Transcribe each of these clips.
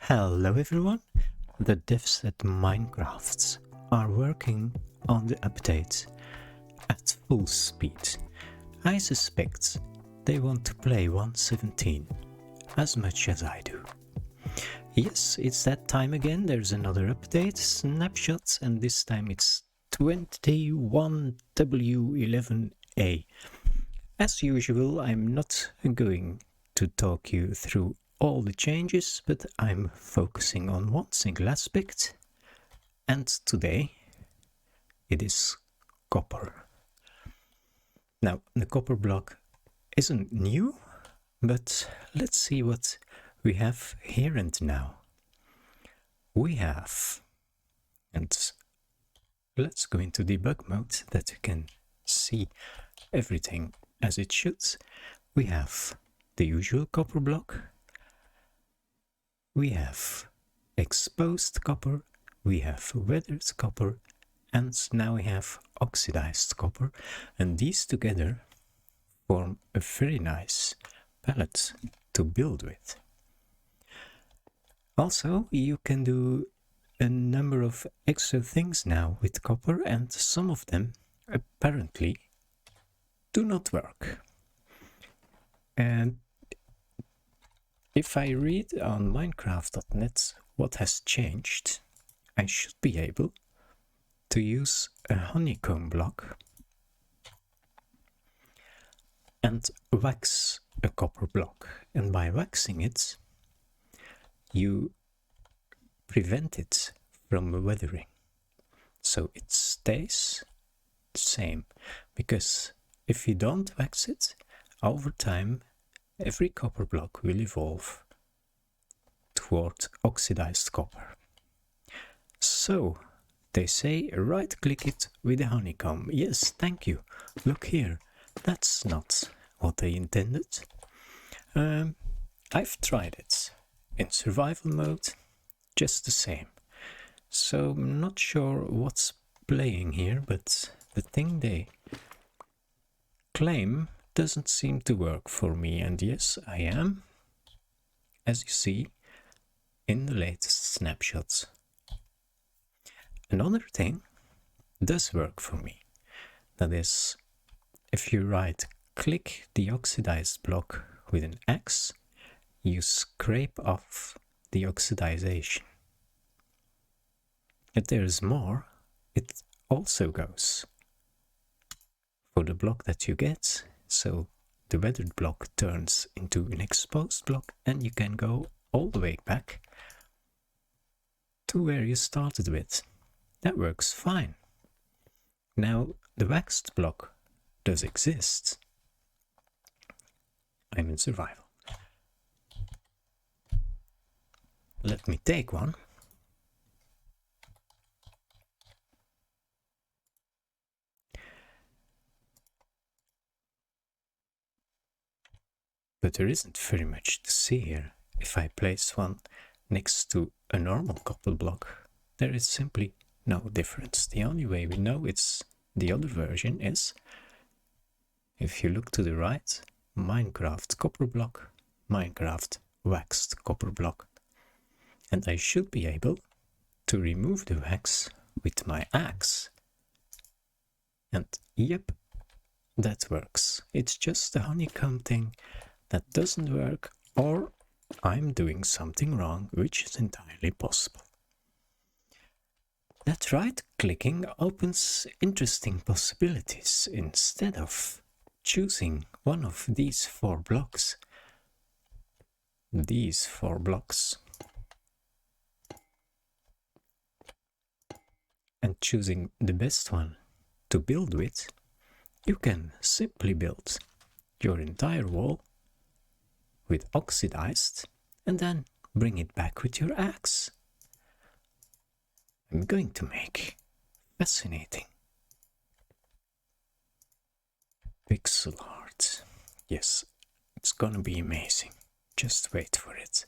Hello everyone! The devs at Minecraft are working on the update at full speed. I suspect they want to play 1.17 as much as I do. Yes, it's that time again, there's another update, Snapshot, and this time it's 21W11A. As usual, I'm not going to talk you through all the changes, but I'm focusing on one single aspect, and today it is copper. Now, the copper block isn't new, but let's see what we have here and now. We have, and let's go into debug mode that you can see everything as it should. We have the usual copper block, we have exposed copper, we have weathered copper, and now we have oxidized copper, and these together form a very nice palette to build with. Also, you can do a number of extra things now with copper, and some of them apparently do not work. And if I read on Minecraft.net what has changed, I should be able to use a honeycomb block and wax a copper block. And by waxing it, you prevent it from weathering. So it stays the same, because if you don't wax it, over time every copper block will evolve toward oxidized copper. So they say right click it with a honeycomb. Yes, thank you. Look here, that's not what they intended. I've tried it in survival mode, just the same. So I'm not sure what's playing here, but the thing they claim doesn't seem to work for me, and yes, I am, as you see in the latest snapshots. Another thing does work for me. That is, if you right click the oxidized block with an axe, you scrape off the oxidization. If there is more, it also goes for the block that you get. So the weathered block turns into an exposed block, and you can go all the way back to where you started with. That works fine. Now the waxed block does exist. I'm in survival. Let me take one. But there isn't very much to see here. If I place one next to a normal copper block, there is simply no difference. The only way we know it's the other version is if you look to the right, Minecraft copper block, Minecraft waxed copper block. And I should be able to remove the wax with my axe. And yep, that works. It's just the honeycomb thing that doesn't work, or I'm doing something wrong, which is entirely possible. That right clicking opens interesting possibilities. Instead of choosing one of these four blocks, and choosing the best one to build with, you can simply build your entire wall with oxidized and then bring it back with your axe. I'm going to make fascinating pixel art. Yes, it's gonna be amazing. Just wait for it.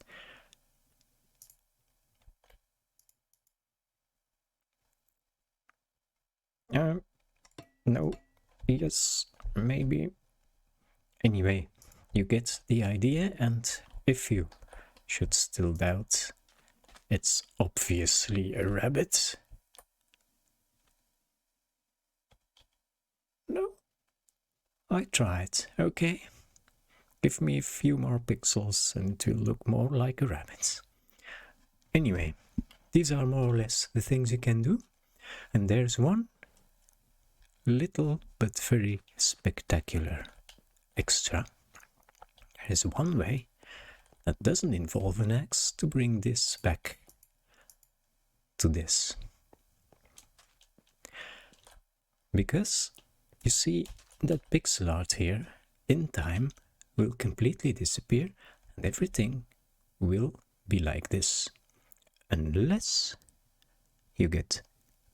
No, yes, maybe. Anyway, you get the idea, and if you should still doubt, It's obviously a rabbit. No, I tried, okay. Give me a few more pixels and it will look more like a rabbit. Anyway, these are more or less the things you can do. And there's one little but very spectacular extra. There is one way that doesn't involve an axe to bring this back to this. Because you see that pixel art here in time will completely disappear and everything will be like this, unless you get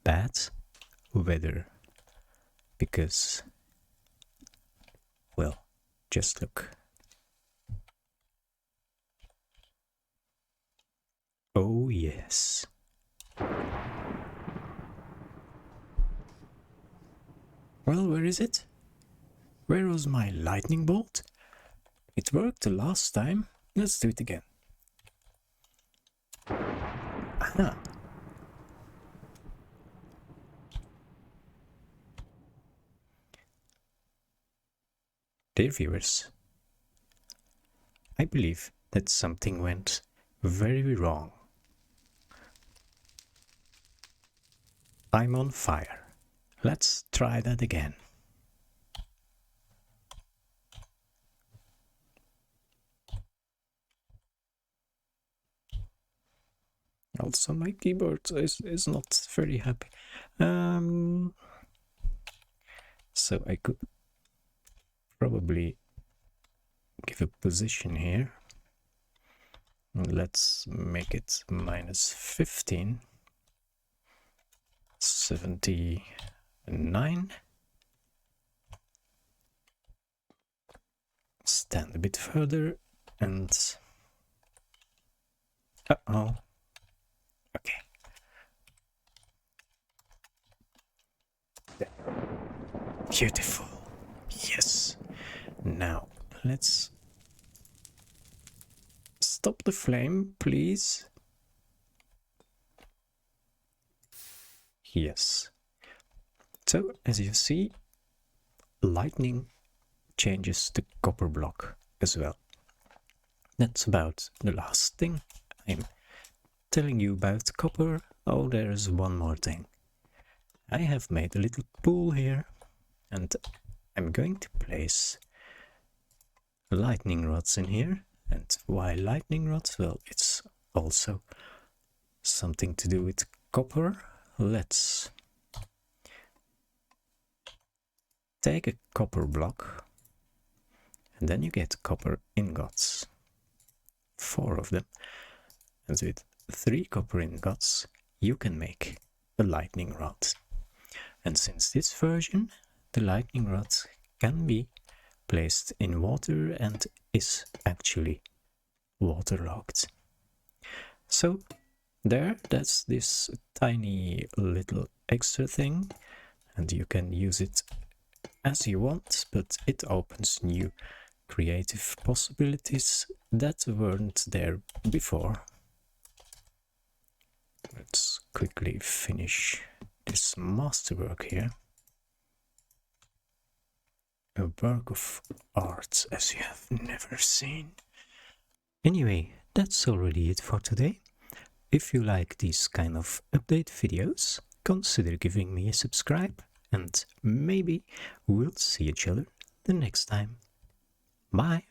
bad weather. Because, well, just look. Oh yes. Well, where is it? Where was my lightning bolt? It worked the last time. Let's do it again. Aha. Dear viewers, I believe that something went very wrong. I'm on fire. Let's try that again. Also, my keyboard is not very happy. So I could probably give a position here. Let's make it -15. 79. Stand a bit further and... Uh-oh. Okay. Beautiful. Yes. Now, let's stop the flame, please. Yes. So, as you see, lightning changes the copper block as well. That's about the last thing I'm telling you about copper. Oh, there's one more thing. I have made a little pool here and I'm going to place lightning rods in here. And why lightning rods? Well, it's also something to do with copper. Let's take a copper block and then you get copper ingots. 4 of them. And with 3 copper ingots you can make a lightning rod. And since this version, the lightning rod can be placed in water and is actually waterlogged. So that's this tiny little extra thing, and you can use it as you want, but it opens new creative possibilities that weren't there before. Let's quickly finish this masterwork here. A work of art as you have never seen. Anyway, that's already it for today. If you like these kind of update videos, consider giving me a subscribe and maybe we'll see each other the next time. Bye!